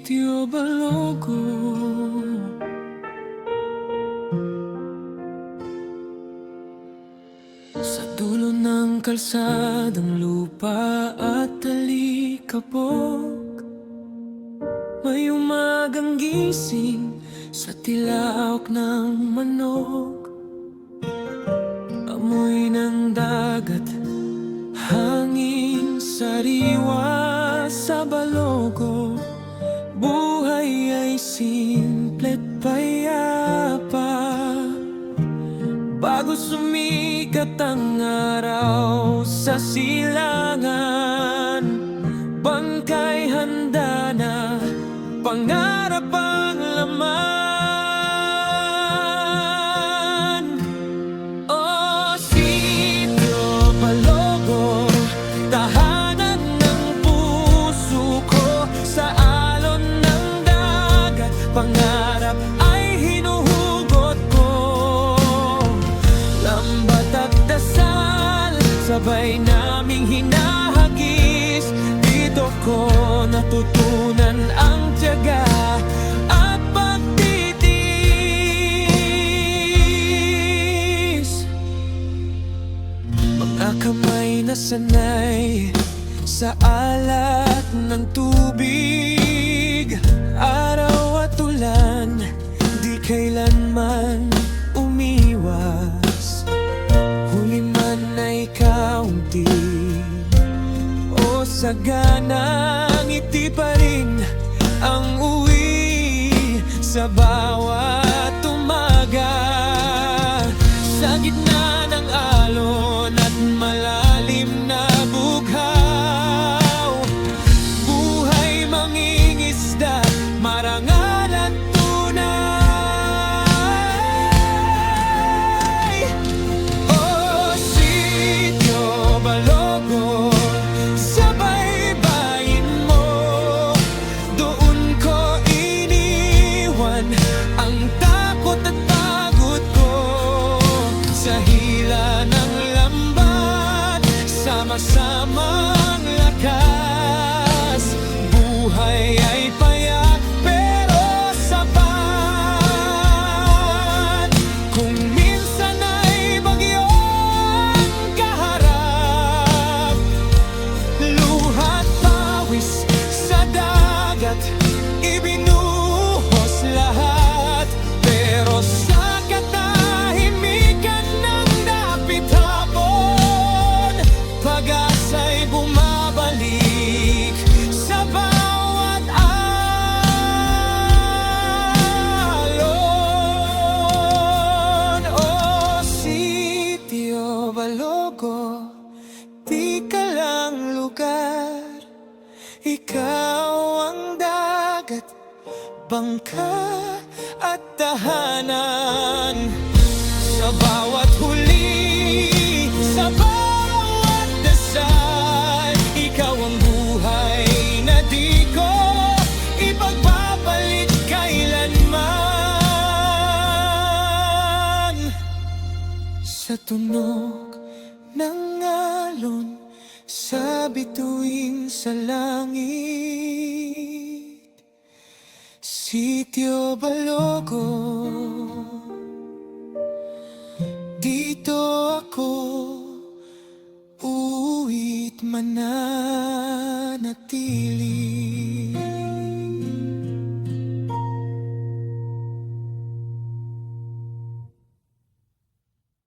Sitio Balogo. Sa dulo ng kalsadang lupa at alikabok, may umagang gising sa tilaok ng manok. Amoy ng dagat, hangin sariwa sa Balogo. Buhay ay simple't payapa, bago sumikat ang araw sa silangan. Bangkay handa na, pangarap ang laman. Oh, Sitio Balogo, tahanan ng puso ko. Sa alon ng dagat, pangarap ay hinuhugot ko. Lambat at dasal, sabay naming hinahagis. Dito ko natutunan ang tiyaga at pagtitiis. Mga kamay na sanay sa alat ng tubig, araw at ulan, di kailanman umiwas. Huli man ay kaunti o sagana, ngiti pa rin ang uwi sa bawat umaga. Sa gitna ng alon at malalim na bughaw, buhay mangingisda, marangal at tunay. Oh, Sitio Balogo, sa baybayin mo, doon ko iniwan ang takot at pagod ko. Sa hila ng lambat, sama-samang lakas. Buhay ay payak pero sapat. Kung minsan ay bagyong kaharap, luha't pawis sa dagat, ibinuhos lahat. Pero sa katahimikan ng dapit hapon, pag-asa'y bumabalik sa bawat alon. Oh, Sitio Balogo, di ka lang lugar, ikaw ang dagat, bangka at tahanan. Sa bawat huli, sa bawat dasal, ikaw ang buhay na di ko ipagbabalik kailanman. Sa tunog ng alon, sa bituin sa langit, Sitio Balogo, dito ako uuwi't mananatili.